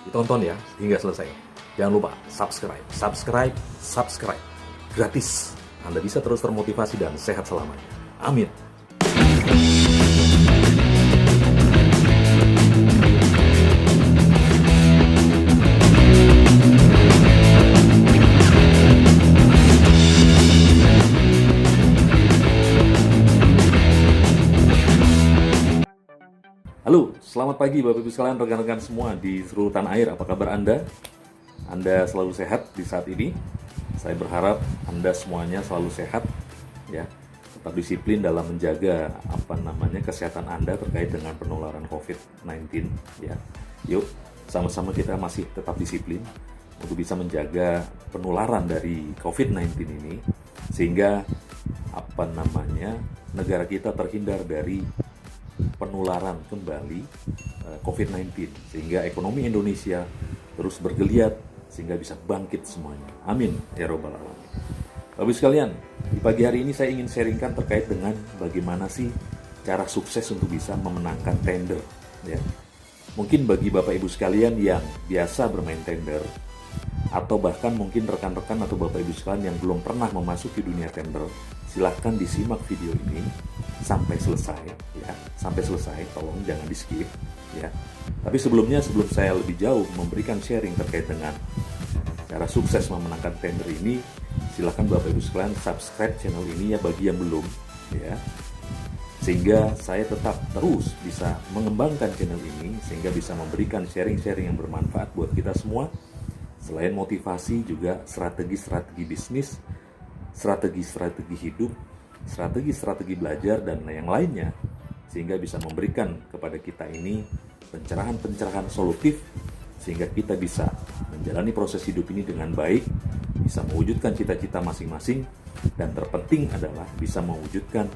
Ditonton ya hingga selesai. Jangan lupa subscribe. Gratis. Anda bisa terus termotivasi dan sehat selamanya. Amin. Halo, selamat pagi Bapak Ibu sekalian, rekan-rekan semua di seluruh tanah air. Apa kabar Anda? Anda selalu sehat di saat ini. Saya berharap Anda semuanya selalu sehat, ya. Tetap disiplin dalam menjaga kesehatan Anda terkait dengan penularan COVID-19, ya. Yuk, sama-sama kita masih tetap disiplin untuk bisa menjaga penularan dari COVID-19 ini sehingga negara kita terhindar dari penularan kembali COVID-19 sehingga ekonomi Indonesia terus bergeliat sehingga bisa bangkit semuanya. Amin ya robbal alamin. Bapak sekalian, di pagi hari ini saya ingin sharingkan terkait dengan bagaimana sih cara sukses untuk bisa memenangkan tender, ya. Mungkin bagi Bapak Ibu sekalian yang biasa bermain tender atau bahkan mungkin rekan-rekan atau Bapak Ibu sekalian yang belum pernah memasuki dunia tender, silahkan disimak video ini sampai selesai, ya. Sampai selesai, tolong jangan di skip, ya. Tapi sebelum saya lebih jauh memberikan sharing terkait dengan cara sukses memenangkan tender ini, silakan Bapak Ibu sekalian subscribe channel ini ya bagi yang belum, ya. Sehingga saya tetap terus bisa mengembangkan channel ini sehingga bisa memberikan sharing-sharing yang bermanfaat buat kita semua. Selain motivasi juga strategi-strategi bisnis, strategi-strategi hidup, strategi-strategi belajar dan yang lainnya sehingga bisa memberikan kepada kita ini pencerahan-pencerahan solutif sehingga kita bisa menjalani proses hidup ini dengan baik, bisa mewujudkan cita-cita masing-masing dan terpenting adalah bisa mewujudkan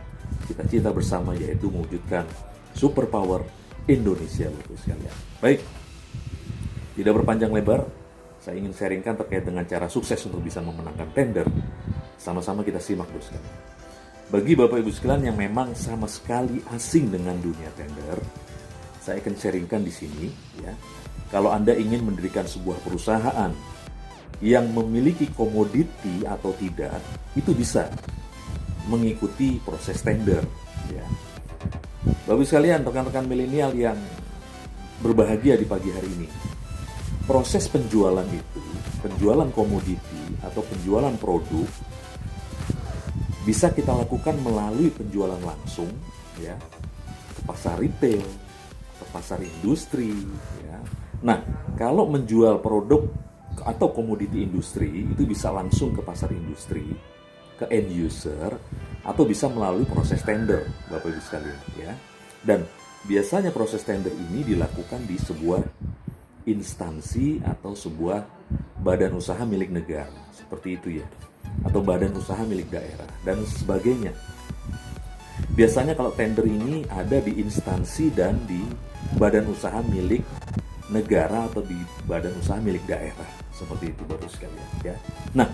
cita-cita bersama, yaitu mewujudkan superpower Indonesia, Bapak sekalian. Baik, tidak berpanjang lebar, saya ingin sharingkan terkait dengan cara sukses untuk bisa memenangkan tender. Sama-sama kita simak, Bapak sekalian. Bagi Bapak Ibu sekalian yang memang sama sekali asing dengan dunia tender, saya akan sharingkan di sini, ya. Kalau Anda ingin mendirikan sebuah perusahaan yang memiliki komoditi atau tidak, itu bisa mengikuti proses tender, ya. Bapak Ibu sekalian, rekan-rekan milenial yang berbahagia di pagi hari ini, proses penjualan itu, penjualan komoditi atau penjualan produk bisa kita lakukan melalui penjualan langsung, ya, ke pasar retail, ke pasar industri, ya. Nah, kalau menjual produk atau komoditi industri itu bisa langsung ke pasar industri, ke end user, atau bisa melalui proses tender, Bapak Ibu sekalian, ya. Dan biasanya proses tender ini dilakukan di sebuah instansi atau sebuah badan usaha milik negara, seperti itu ya, atau badan usaha milik daerah dan sebagainya. Biasanya kalau tender ini ada di instansi dan di badan usaha milik negara atau di badan usaha milik daerah, seperti itu Bapak sekalian, ya. Nah,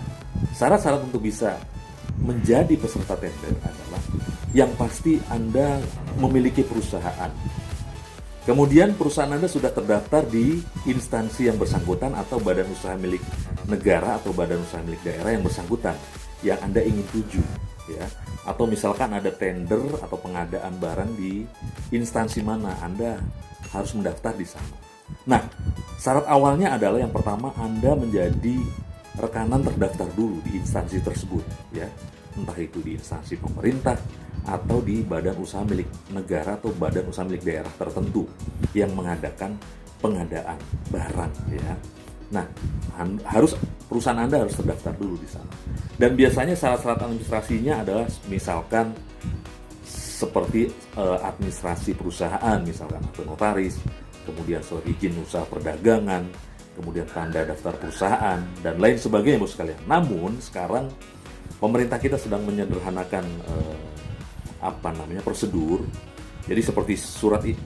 syarat-syarat untuk bisa menjadi peserta tender adalah yang pasti Anda memiliki perusahaan. Kemudian perusahaan Anda sudah terdaftar di instansi yang bersangkutan atau badan usaha milik negara atau badan usaha milik daerah yang bersangkutan yang Anda ingin tuju, ya. Atau misalkan ada tender atau pengadaan barang di instansi mana, Anda harus mendaftar di sana. Nah, syarat awalnya adalah yang pertama Anda menjadi rekanan terdaftar dulu di instansi tersebut, ya. Entah itu di instansi pemerintah atau di badan usaha milik negara atau badan usaha milik daerah tertentu yang mengadakan pengadaan barang, ya. Nah, perusahaan Anda harus terdaftar dulu di sana. Dan biasanya syarat-syarat administrasinya adalah misalkan seperti administrasi perusahaan, misalkan atau notaris, kemudian surat izin usaha perdagangan, kemudian tanda daftar perusahaan dan lain sebagainya, Bos sekalian. Namun sekarang pemerintah kita sedang menyederhanakan prosedur. Jadi seperti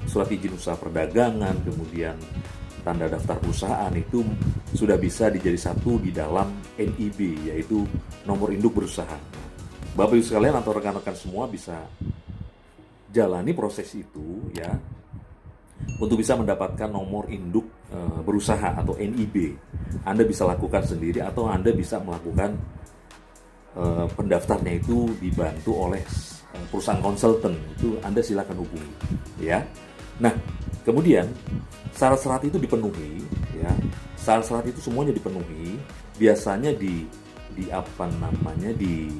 surat izin usaha perdagangan, kemudian tanda daftar perusahaan itu sudah bisa dijadi satu di dalam NIB, yaitu nomor induk berusaha. Bapak Ibu sekalian atau rekan-rekan semua bisa jalani proses itu, ya. Untuk bisa mendapatkan nomor induk berusaha atau NIB, Anda bisa lakukan sendiri atau Anda bisa melakukan pendaftarnya itu dibantu oleh perusahaan konsultan. Itu Anda silakan hubungi, ya. Nah, kemudian syarat-syarat itu dipenuhi, ya. Syarat-syarat itu semuanya dipenuhi. Biasanya di apa namanya di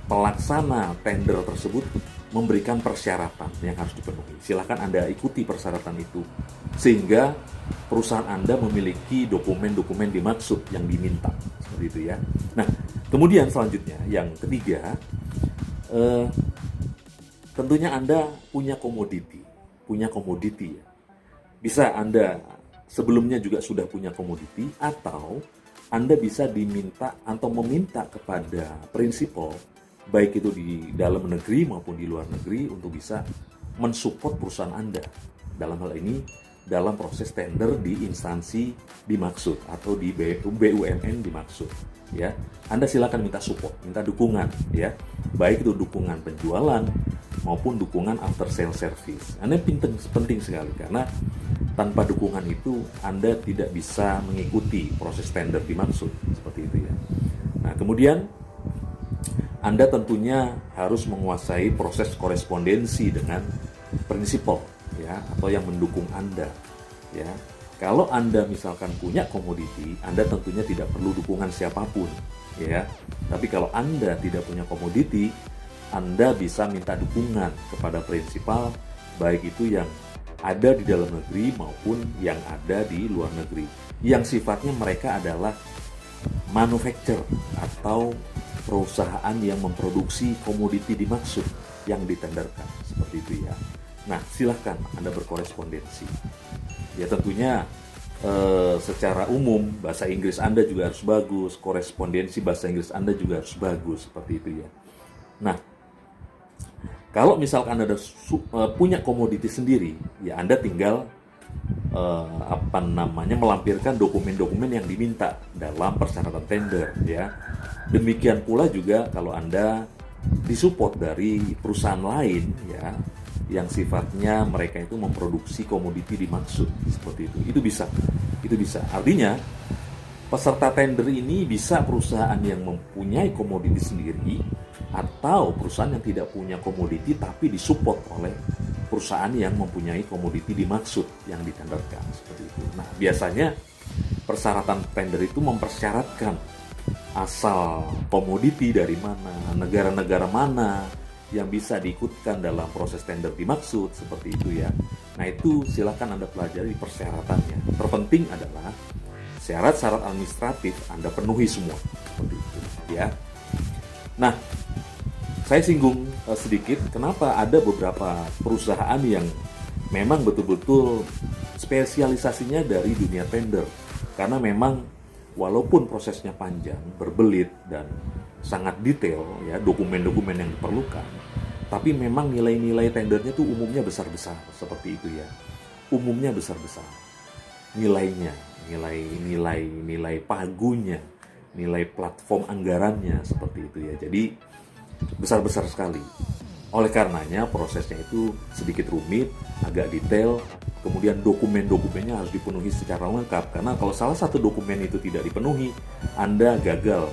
pelaksana tender tersebut memberikan persyaratan yang harus dipenuhi. Silakan Anda ikuti persyaratan itu sehingga perusahaan Anda memiliki dokumen-dokumen dimaksud yang diminta, seperti itu ya. Nah, kemudian selanjutnya yang ketiga, tentunya Anda punya komoditi ya. Bisa Anda sebelumnya juga sudah punya komoditi, atau Anda bisa diminta atau meminta kepada prinsipal, baik itu di dalam negeri maupun di luar negeri, untuk bisa mensupport perusahaan Anda. Dalam hal ini, dalam proses tender di instansi dimaksud atau di BUMN dimaksud. Ya, Anda silakan minta support, minta dukungan, ya, baik itu dukungan penjualan maupun dukungan after sale service. Anda penting sekali, karena tanpa dukungan itu Anda tidak bisa mengikuti proses tender dimaksud, seperti itu ya. Nah, kemudian Anda tentunya harus menguasai proses korespondensi dengan prinsipal, ya, atau yang mendukung Anda, ya. Kalau Anda misalkan punya komoditi, Anda tentunya tidak perlu dukungan siapapun, ya. Tapi kalau Anda tidak punya komoditi, Anda bisa minta dukungan kepada prinsipal, baik itu yang ada di dalam negeri maupun yang ada di luar negeri, yang sifatnya mereka adalah manufacturer atau perusahaan yang memproduksi komoditi dimaksud yang ditenderkan, seperti itu ya. Nah, silahkan Anda berkorespondensi. Ya, tentunya secara umum bahasa Inggris Anda juga harus bagus, korespondensi bahasa Inggris Anda juga harus bagus, seperti itu ya. Nah, kalau misalkan Anda punya komoditi sendiri, ya Anda tinggal melampirkan dokumen-dokumen yang diminta dalam persyaratan tender, ya. Demikian pula juga kalau Anda disupport dari perusahaan lain, ya, yang sifatnya mereka itu memproduksi komoditi dimaksud, seperti itu bisa. Artinya peserta tender ini bisa perusahaan yang mempunyai komoditi sendiri atau perusahaan yang tidak punya komoditi tapi disupport oleh perusahaan yang mempunyai komoditi dimaksud yang ditenderkan, seperti itu. Nah, biasanya persyaratan tender itu mempersyaratkan asal komoditi dari mana, negara-negara mana yang bisa diikutkan dalam proses tender dimaksud, seperti itu ya. Nah, itu silakan Anda pelajari persyaratannya. Terpenting adalah syarat-syarat administratif Anda penuhi semua, seperti itu ya. Nah, saya singgung sedikit kenapa ada beberapa perusahaan yang memang betul-betul spesialisasinya dari dunia tender. Karena memang walaupun prosesnya panjang, berbelit, dan sangat detail, ya, dokumen-dokumen yang diperlukan, tapi memang nilai-nilai tendernya itu umumnya besar-besar, seperti itu ya. Umumnya besar-besar. Nilainya, nilai pagunya, nilai platform anggarannya, seperti itu ya. Jadi besar-besar sekali. Oleh karenanya prosesnya itu sedikit rumit, agak detail, kemudian dokumen-dokumennya harus dipenuhi secara lengkap, karena kalau salah satu dokumen itu tidak dipenuhi, Anda gagal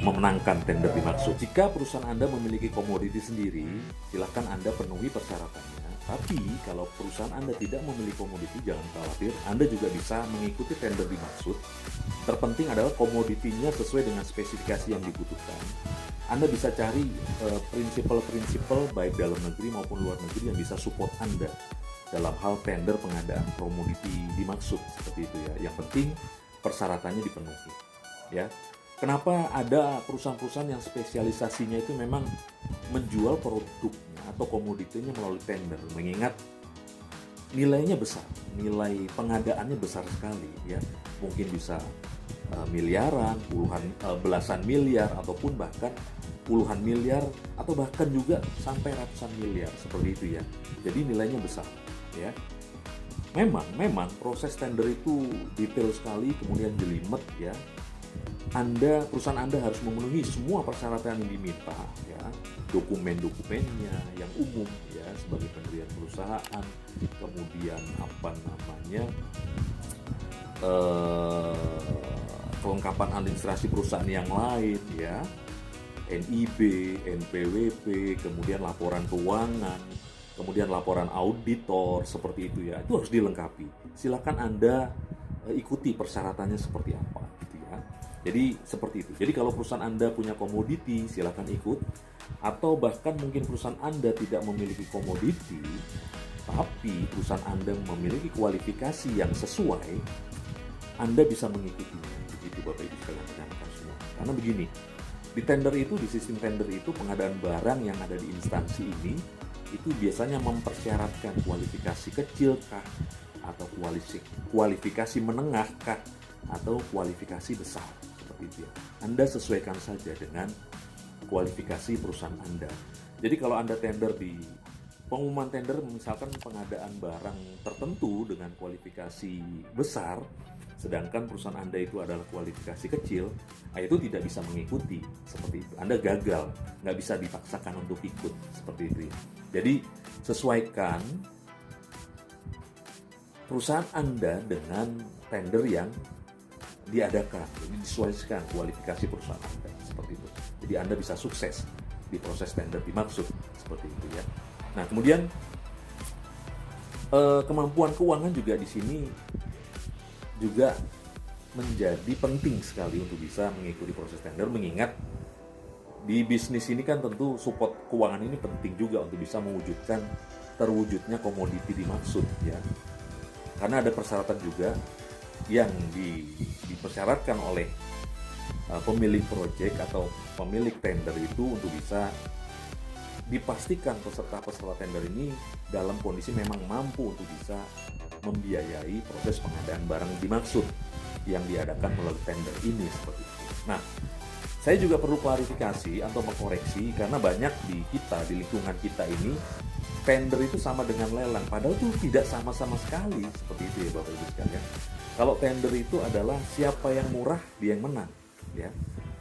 memenangkan tender dimaksud. Jika perusahaan Anda memiliki komoditi sendiri, silakan Anda penuhi persyaratannya. Tapi kalau perusahaan Anda tidak memiliki komoditi, jangan khawatir, Anda juga bisa mengikuti tender dimaksud. Terpenting adalah komoditinya sesuai dengan spesifikasi yang dibutuhkan. Anda bisa cari prinsipal-prinsipal baik dalam negeri maupun luar negeri yang bisa support Anda dalam hal tender pengadaan komoditi dimaksud, seperti itu ya. Yang penting persyaratannya dipenuhi, ya. Kenapa ada perusahaan-perusahaan yang spesialisasinya itu memang menjual produknya atau komoditinya melalui tender, mengingat nilainya besar, nilai pengadaannya besar sekali, ya. Mungkin bisa miliaran, belasan miliar, ataupun bahkan puluhan miliar, atau bahkan juga sampai ratusan miliar, seperti itu ya. Jadi nilainya besar, ya. Memang proses tender itu detail sekali, kemudian jelimet, ya. Perusahaan Anda harus memenuhi semua persyaratan yang diminta, ya. dokumen-dokumennya yang umum ya, sebagai pendirian perusahaan, kemudian apa namanya, kelengkapan administrasi perusahaan yang lain ya, NIB, NPWP, kemudian laporan keuangan, kemudian laporan auditor, seperti itu ya. Itu harus dilengkapi. Silakan Anda ikuti persyaratannya seperti apa gitu ya. Jadi seperti itu. Jadi kalau perusahaan Anda punya komoditi, silakan ikut. Atau bahkan mungkin perusahaan Anda tidak memiliki komoditi, tapi perusahaan Anda memiliki kualifikasi yang sesuai, Anda bisa mengikutinya. Begitu Bapak Ibu sekalian rekan-rekan semua. Karena begini, di tender itu, di sistem tender itu, pengadaan barang yang ada di instansi ini itu biasanya mempersyaratkan kualifikasi kecil kah, atau kualifikasi menengah kah, atau kualifikasi besar, seperti itu ya. Anda sesuaikan saja dengan kualifikasi perusahaan Anda. Jadi kalau Anda tender di pengumuman tender, misalkan pengadaan barang tertentu dengan kualifikasi besar, sedangkan perusahaan Anda itu adalah kualifikasi kecil, itu tidak bisa mengikuti, seperti itu. Anda gagal, nggak bisa dipaksakan untuk ikut, seperti itu ya. Jadi sesuaikan perusahaan Anda dengan tender yang diadakan. Jadi disesuaikan kualifikasi perusahaan Anda, seperti itu. Jadi Anda bisa sukses di proses tender dimaksud, seperti itu ya. Nah, kemudian kemampuan keuangan juga di sini juga menjadi penting sekali untuk bisa mengikuti proses tender, mengingat di bisnis ini kan tentu support keuangan ini penting juga untuk bisa mewujudkan terwujudnya komoditi dimaksud ya. Karena ada persyaratan juga yang dipersyaratkan oleh pemilik proyek atau pemilik tender itu untuk bisa dipastikan peserta-peserta tender ini dalam kondisi memang mampu untuk bisa membiayai proses pengadaan barang dimaksud yang diadakan melalui tender ini, seperti itu. Nah, saya juga perlu klarifikasi atau mengkoreksi karena banyak di lingkungan kita ini tender itu sama dengan lelang, padahal itu tidak sama-sama sekali, seperti itu ya Bapak Ibu sekalian. Kalau tender itu adalah siapa yang murah dia yang menang ya.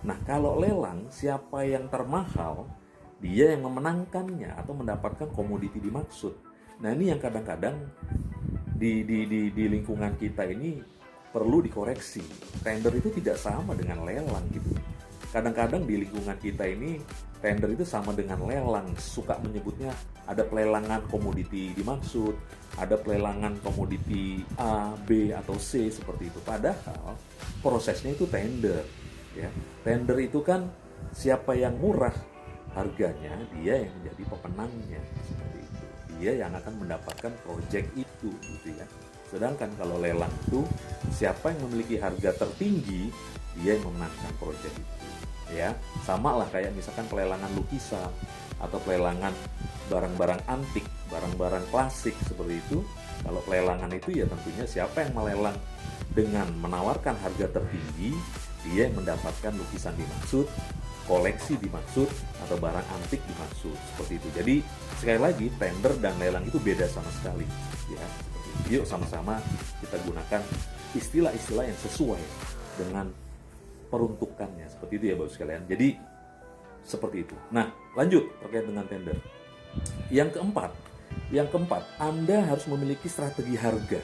Nah, kalau lelang siapa yang termahal dia yang memenangkannya atau mendapatkan komoditi dimaksud. Nah, ini yang kadang-kadang di lingkungan kita ini perlu dikoreksi. Tender itu tidak sama dengan lelang gitu. Kadang-kadang di lingkungan kita ini tender itu sama dengan lelang. Suka menyebutnya ada pelelangan komoditi dimaksud, ada pelelangan komoditi A, B, atau C, seperti itu. Padahal prosesnya itu tender ya. Tender itu kan siapa yang murah harganya, dia yang menjadi pemenangnya, seperti itu. Dia yang akan mendapatkan proyek itu gitu ya. Sedangkan kalau lelang itu siapa yang memiliki harga tertinggi, dia yang memenangkan proyek itu ya. Sama lah kayak misalkan pelelangan lukisan atau pelelangan barang-barang antik, barang-barang klasik, seperti itu. Kalau pelelangan itu ya tentunya siapa yang melelang dengan menawarkan harga tertinggi, dia yang mendapatkan lukisan dimaksud, koleksi dimaksud, atau barang antik dimaksud, seperti itu. Jadi sekali lagi tender dan lelang itu beda sama sekali ya. Yuk sama-sama kita gunakan istilah-istilah yang sesuai dengan peruntukannya, seperti itu ya Bapak sekalian. Jadi seperti itu. Nah, lanjut terkait dengan tender. Yang keempat, Anda harus memiliki strategi harga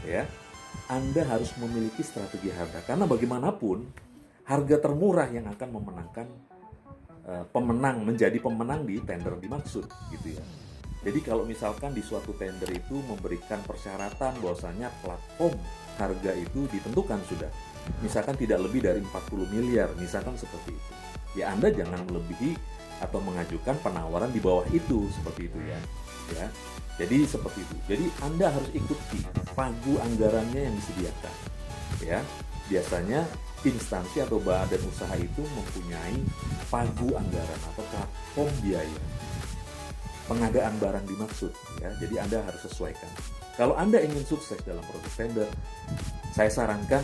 ya. Anda harus memiliki strategi harga karena bagaimanapun harga termurah yang akan memenangkan menjadi pemenang di tender dimaksud gitu ya. Jadi kalau misalkan di suatu tender itu memberikan persyaratan bahwasanya platform harga itu ditentukan sudah, misalkan tidak lebih dari 40 miliar, misalkan seperti itu. Ya Anda jangan melebihi atau mengajukan penawaran di bawah itu, seperti itu ya. Ya. Jadi seperti itu. Jadi Anda harus ikuti pagu anggarannya yang disediakan. Ya. Biasanya instansi atau badan usaha itu mempunyai pagu anggaran atau platform biaya pengadaan barang dimaksud ya. Jadi Anda harus sesuaikan. Kalau Anda ingin sukses dalam proses tender, saya sarankan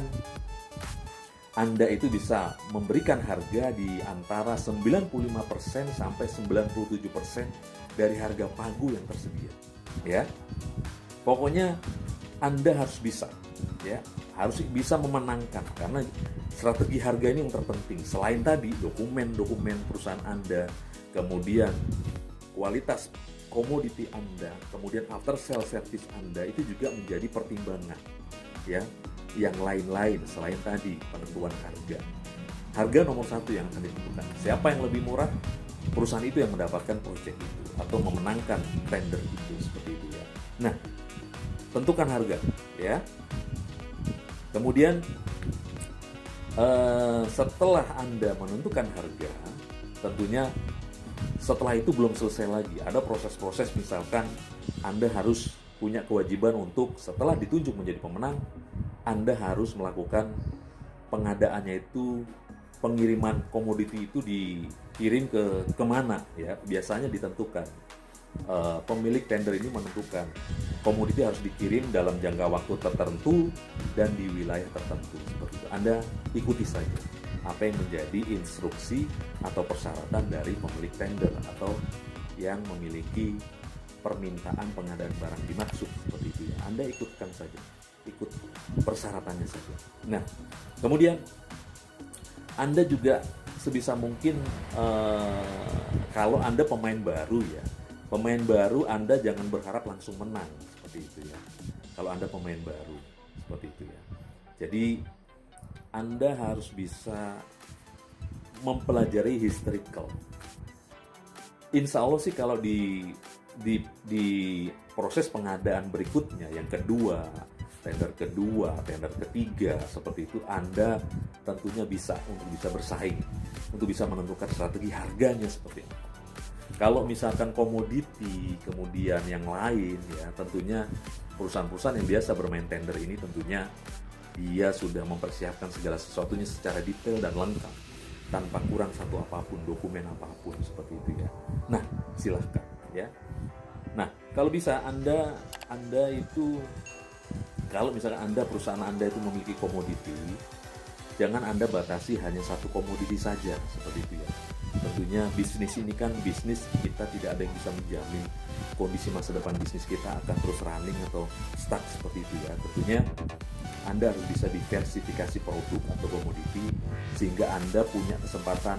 Anda itu bisa memberikan harga di antara 95% sampai 97% dari harga pagu yang tersedia ya. Pokoknya Anda harus bisa ya, harus bisa memenangkan, karena strategi harga ini yang terpenting. Selain tadi dokumen-dokumen perusahaan Anda, kemudian kualitas komoditi Anda, kemudian after sale service Anda, itu juga menjadi pertimbangan ya. Yang lain-lain selain tadi penentuan harga. Harga nomor satu yang akan ditentukan. Siapa yang lebih murah? Perusahaan itu yang mendapatkan proyek itu atau memenangkan tender itu, seperti itu ya. Nah, tentukan harga ya. Kemudian setelah Anda menentukan harga, tentunya setelah itu belum selesai lagi. Ada proses-proses, misalkan Anda harus punya kewajiban untuk setelah ditunjuk menjadi pemenang, Anda harus melakukan pengadaannya itu, pengiriman komoditi itu dikirim ke kemana ya. Biasanya ditentukan. Pemilik tender ini menentukan komoditi harus dikirim dalam jangka waktu tertentu dan di wilayah tertentu, seperti itu. Anda ikuti saja apa yang menjadi instruksi atau persyaratan dari pemilik tender atau yang memiliki permintaan pengadaan barang dimaksud, seperti itu ya. Anda ikutkan saja, ikut persyaratannya saja. Nah, kemudian Anda juga sebisa mungkin kalau Anda pemain baru ya, pemain baru Anda jangan berharap langsung menang, seperti itu ya. Kalau Anda pemain baru, seperti itu ya. Jadi Anda harus bisa mempelajari historical. Insya Allah sih kalau di proses pengadaan berikutnya, yang kedua, tender ketiga, seperti itu, Anda tentunya bisa untuk bisa bersaing, untuk bisa menentukan strategi harganya seperti apa. Kalau misalkan komoditi, kemudian yang lain ya, tentunya perusahaan-perusahaan yang biasa bermain tender ini tentunya dia sudah mempersiapkan segala sesuatunya secara detail dan lengkap, tanpa kurang satu apapun, dokumen apapun, seperti itu ya. Nah, silahkan ya. Nah, kalau bisa Anda itu, kalau misalkan perusahaan Anda itu memiliki komoditi, jangan Anda batasi hanya satu komoditi saja, seperti itu ya. Tentunya bisnis ini kan bisnis, kita tidak ada yang bisa menjamin kondisi masa depan bisnis kita akan terus running atau stuck, seperti itu ya. Tentunya Anda harus bisa diversifikasi produk atau komoditi sehingga Anda punya kesempatan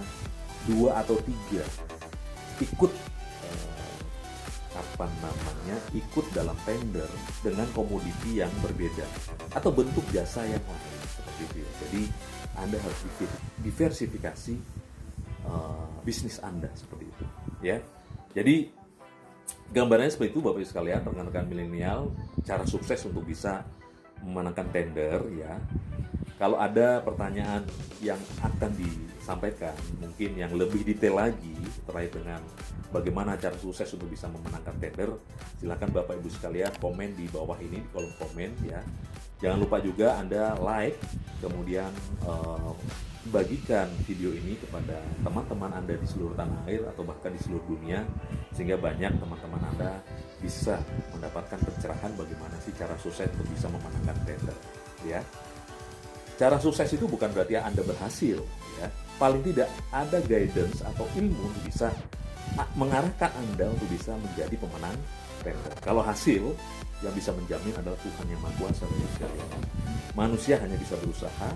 2 atau 3 ikut ikut dalam tender dengan komoditi yang berbeda atau bentuk jasa yang lain, seperti itu ya. Jadi Anda harus diversifikasi bisnis Anda, seperti itu ya. Jadi gambarannya seperti itu Bapak Ibu sekalian, rekan-rekan milenial, cara sukses untuk bisa memenangkan tender ya. Kalau ada pertanyaan yang akan disampaikan, mungkin yang lebih detail lagi terkait dengan bagaimana cara sukses untuk bisa memenangkan tender, silakan Bapak Ibu sekalian komen di bawah ini, di kolom komen ya. Jangan lupa juga Anda like, kemudian bagikan video ini kepada teman-teman Anda di seluruh tanah air atau bahkan di seluruh dunia, sehingga banyak teman-teman Anda bisa mendapatkan pencerahan bagaimana sih cara sukses untuk bisa memenangkan tender ya. Cara sukses itu bukan berarti Anda berhasil ya. Paling tidak ada guidance atau ilmu untuk bisa mengarahkan Anda untuk bisa menjadi pemenang tender. Kalau hasil yang bisa menjamin adalah Tuhan Yang Maha Kuasa. Manusia hanya bisa berusaha,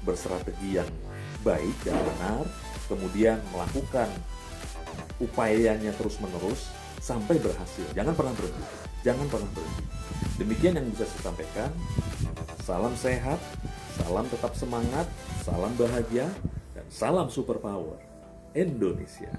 berstrategi yang baik dan benar, kemudian melakukan upayanya terus-menerus sampai berhasil. Jangan pernah berhenti. Demikian yang bisa saya sampaikan. Salam sehat, salam tetap semangat, salam bahagia, dan salam superpower Indonesia.